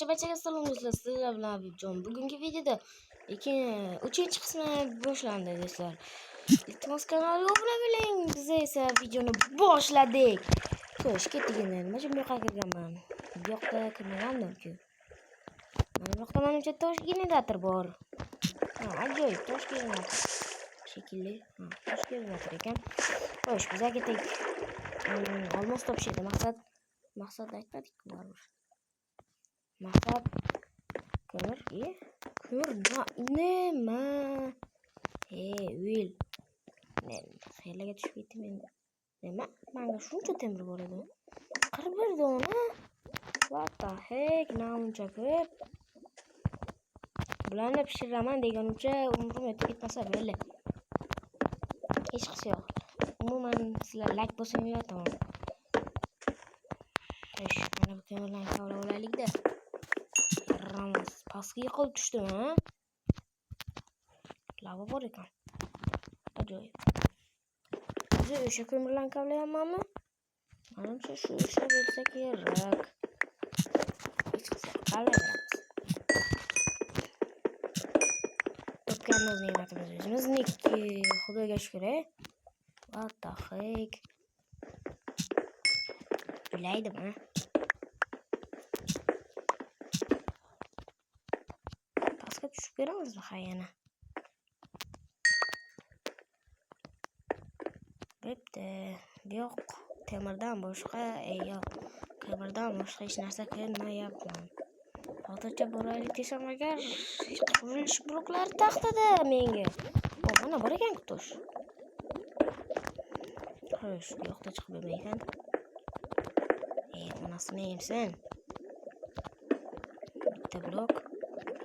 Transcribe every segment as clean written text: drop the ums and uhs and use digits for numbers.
Barchaga salom do'stlar, sizlar bilan Abidjon. Bugungi videoda 3-chi qismi boshlandi do'stlar. Iltimos kanalga obuna bo'ling. Biz esa videoni boshladik. Xo'sh, ketdik endi. Nima uchun bu yoqqa kirganman? Bu yoqda kirmagandim-ku. Mana bu yoqda menimcha tosh generator bor. Ajoyib tosh generator. Shekilli. Tosh generator ekan. Xo'sh, biz ketdik. Olmos topishdi. Maqsad aytmadik-ku baribir. Maqsad ko'mir, ko'mir nima? Will. Men xiylaga tushib ketdim endi. Nima? Menga shuncha temir bor edi. 41 dona. What the heck? Namuncha ko'p. Bularni pishiraman deganimcha umrim o'tib ketmasa bo'ldi. Hech qisi yo'q. Umuman sizlar like bosinglar tamom. Xo'sh, mana bu ko'mirlarni kavlab olaylik-da. Ramos pastga yiqilib tushdimi, ha? Lava bor ekan. Ajoyib. Biz o'sha ko'mirlarni kavlayapmanmi? Menimcha shu o'sha bo'lsa kerak. Hech qisi qalaveramiz. Topganimiz ne'matimiz o'zimizniki. Xudoga shukr. What the heck? Bilaydimi? Pastga tushib ko'ramizmi yana? Bo'pti. Yo'q, temirdan boshqa, ko'mirdan boshqa hech narsa ko'rmayapman. Hozircha boraylik desam agar qurilish bloklari taxtada menga. Mana bor ekan tosh. Xo'sh, bu yoqda chiqib bo'lmaydi. Onasini yemsin. Bitta blok,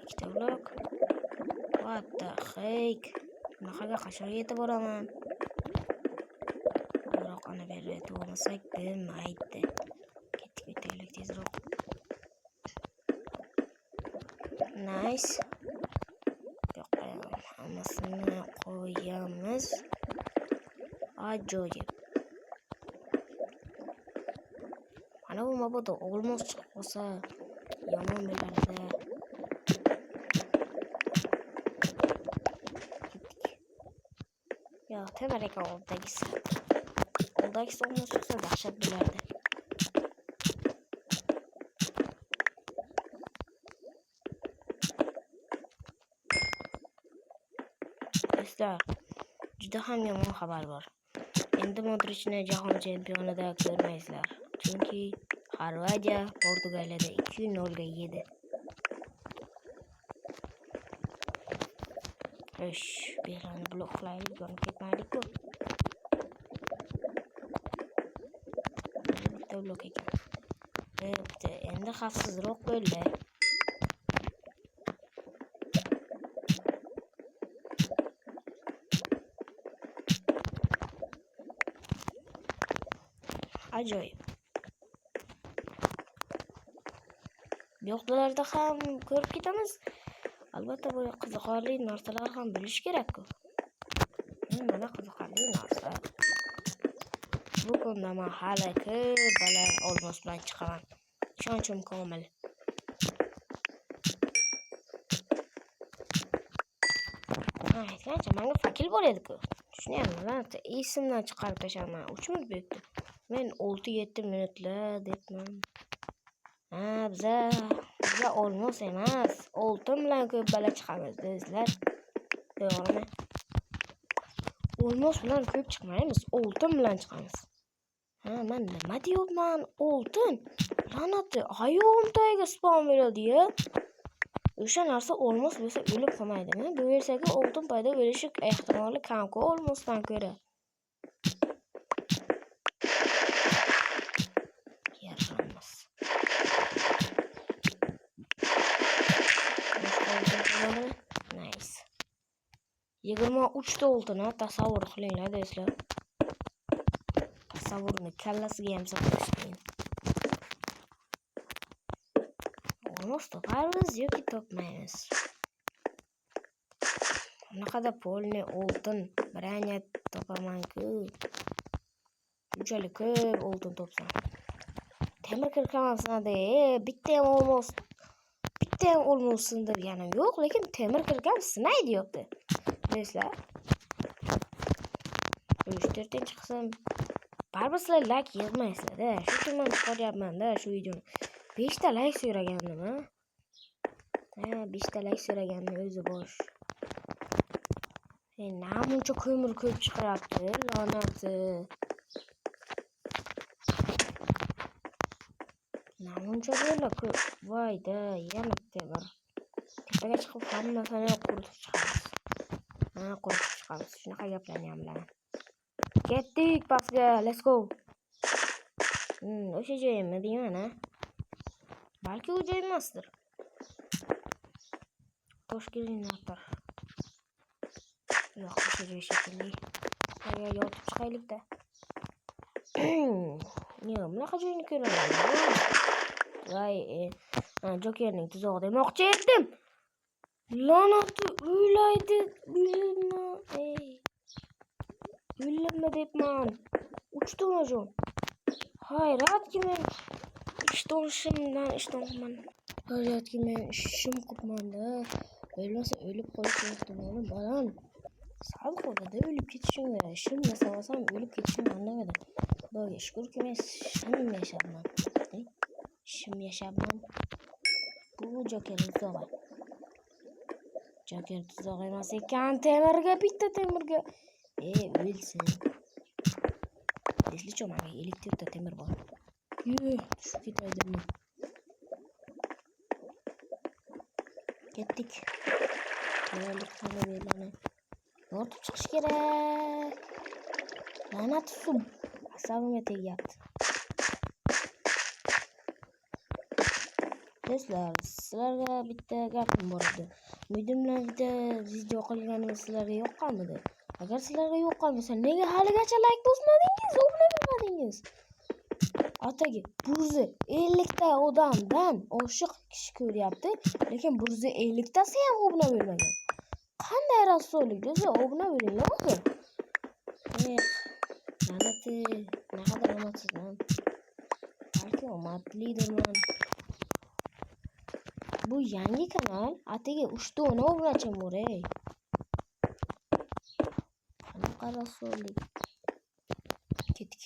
ikkita blok. What the heck? Bunaqaga qachon yetib boraman? Biroq ana bu yerga yetib olmasak bo'lmaydi. Ketdik tezroq. Nice. Hammasini qo'yamiz. Ajoyib. Mana bu mabodo olmos chiqib qolsa yomon bo'lardi. Yo, temir ekan oldagisi. Oldagisi olmos chiqsa dahshat bo'lardi. Do'stlar, juda ham yomon xabar bor. Endi Modrichni jahon chempionida ko'rmaysizlar. Chunki Xorvatiya Portugaliyada 2-0 ga yedi. Xo'sh, belarni bloklaylik, yonib ketmaylik-ku. Bitta blok ekan. Bo'pti, endi xavfsizroq bo'ldi. Ajoyib. Bu yoqlarda ham ko'rib ketamiz. Albatta bu qiziqarli narsalar ham bilish kerak-ku. Mana qiziqarli narsa. Bu kunda men hali ko'p bala olmos bilan chiqaman. Ishonchim komil. Aytgancha menga fakil bor edi-ku. Tushunyapsizmi? Esimdan chiqarib tashlaman. 3 minut bo'ldi. Men 6-7 minutlar debman. Biza olmos emas, oltin bilan ko'p bala chiqamiz do'stlar. To'g'rimi? Olmos bilan ko'p chiqmaymiz, oltin bilan chiqamiz. Men nima deyapman? Oltin. La'nati, hayom tagiga spam beradi-ya. O'sha narsa olmos bo'lsa o'lib qolmaydimi? Bu yersaga oltin paydo bo'lishi ehtimoli kam-ku olmosdan ko'ra. Nice. 23 ta oltin, tasavvur qilinglar do'stlar. Tasavvurni kallasiga ham sig'dirishing. Olmos toparmiz yoki topmaymiz. Bunaqada polni oltin biranya topaman-ku. Bunchalik ko'p oltin topsam. Temir kirkamasiz bitta ham olmos bitta ham olmos sindirganim yo'q, lekin temir kirgan sinaydi yo'qdi. Bilasizlar? 3-4 qism baribir sizlar like yig'maysizlar-da. Shu uchun men chiqaryapman-da shu videoni. 5 ta like so'ragandim, ha? 5 ta like so'raganning o'zi bosh. Namuncha ko'mir ko'p chiqaryapti, la'nati. Namuncha bo'ldi ko'p. Voyda, yana temir. Tepaga chiqib hammasini quritib chiqamiz. Quritib chiqamiz. Shunaqa gaplarni ham bilaman. Ketdik pastga, let's go. O'sha joyimmi deyman, ha? Balki u joy emasdir. Toshkentlar. Yo'q, o'sha joy shekilli. Qayerga yotib chiqaylik-da. Yo'q, bunaqa joyni ko'rmadim. Voy, Jokerning tuzog'i demoqchi edim. La'nati o'ylaydi, o'ylama debman. 3 dona jon. Hayratki men ishtonman. Hayratki men ishim qilibman-da. O'lmasa o'lib qolish ehtimoli baland. Sal qo'lida o'lib ketishimga, ishim yasamasam o'lib ketishim aniq edi. Xudoga shukrki men ishim yashabman. Bu Jokerning tuzog'i. Joker tuzog'i emas ekan, bitta temirga. O'lsin. Esli cho'maga 54 ta temir bor. Tushib ketaydim. Ketdik. Yo'lik qilib yortib chiqish kerak. La'nat suv. Asabimga tegyapti. Sizlarga bitta gapim bor edi. Umidimlarda video qilganim sizlarga yoqqanmidi? Agar sizlarga yoqqan bo'lsa, nega haligacha like bosmadingiz, obuna bo'lmadingiz? Atagi, burzi 50 ta odamdan oshiq kishi ko'ryapti, lekin burzi 50 tasi ham obuna bo'lmagan. Qanday rasullik desa, obuna bo'linglar o'zi. La'nati, naqadar omadsizman. Balki omadlidirman. Bu yangi kanal, atigi 3 dona obunachim bor, ey. Qanaqa rasullik. Ketdik.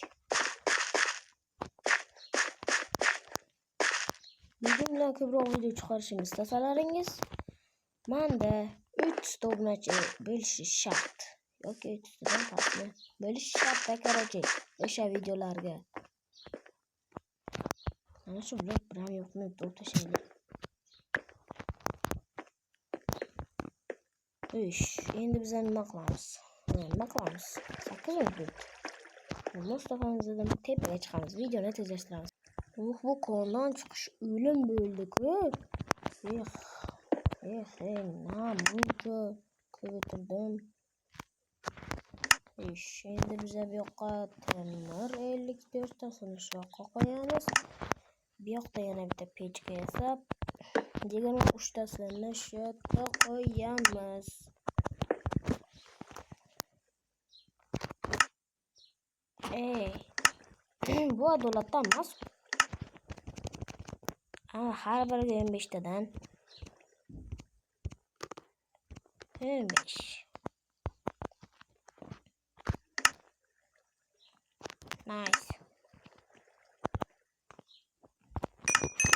Videomdan ko'proq video chiqarishimni istasalaringiz, menda 3 ta obunachi bo'lishi shart. Yoki 3 tadan pastmi bo'lishi shart, qarochi, o'sha videolarga. Mana shu blok bilan yo'qni to'tashaylik. Endi biz nima qilamiz? 8 minut. Mustafa'mizdan tepaga chiqamiz, videoni tezlashtiramiz. Bu kondan chiqish o'lim bo'ldi-ku. Namuncha ko'tardim. Endi biz bu yoqqa temir 54 tasini shu yoqqa qo'yamiz. Bu yoqda yana bitta pechka yasab, 23 tasini shu yoqqa qo'yamiz. Bu adolatdan emas. Har biriga 15 tadan. 15. Nice.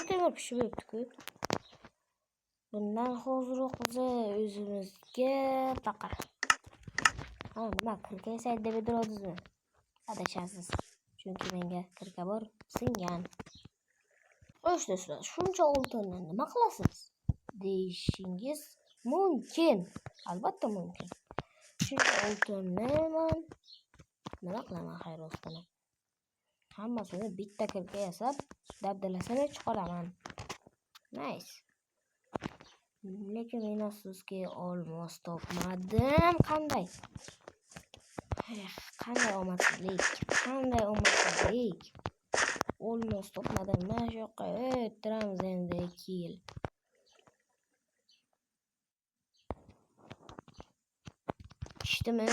Temir pishib o'tdi-ku. Bundan hozirroq biz o'zimizga paqir. Nima kirka yasaydi deb o'tiradingizmi? Adashasiz. Chunki menga kirka bor, singan. Xo'sh do'stlar, shuncha oltinni nima qilasiz deyishingiz mumkin. Albatta mumkin. Shuncha oltinni men nima qilaman xayr olsun. Hammasini bitta kirka yasab, dabdalasini chiqaraman. Nice. Lekin men afsuski olmos topmadim. Qanday omadsizlik. Olmos topmadim. Mana shu yoqqa o'tiramiz endi 2 yil. Ishdimi?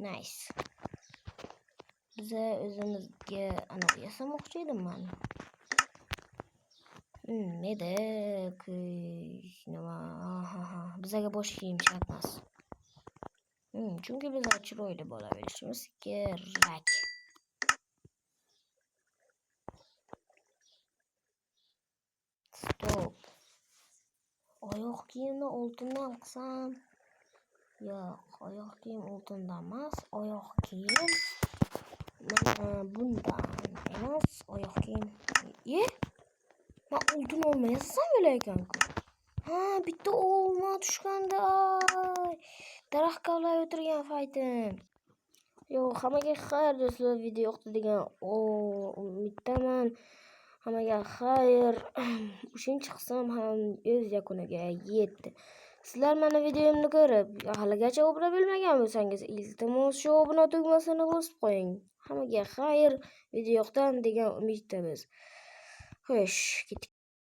Nice. bize o'zimizga anaqa yasamoqchi edim men. Medak nima? Bizga bosh kiyim shart emas. Chunki biz chiroyli bo'laverishimiz kerak. Stop. Oyoq kiyimni oltindan qilsam. Yo'q, oyoq kiyim oltindan emas, oyoq kiyim mana bundan emas, oyoq kiyim. Men oltin olmayapsam ekan-ku. Bitta olma tushganda, daraxt kavlab o'tirgan paytim. Yo'q, hammaga xayr do'stlar, video yoqdi degan umiddaman. Hammaga xayr. Uchinchi qism ham o'z yakuniga yetdi. Sizlar mana videomni ko'rib, haligacha obuna bo'lmagan bo'lsangiz, iltimos shu obuna tugmasini bosib qo'ying. Hammaga xayr, video yoqdan degan umiddamiz. Xo'sh, ketdik.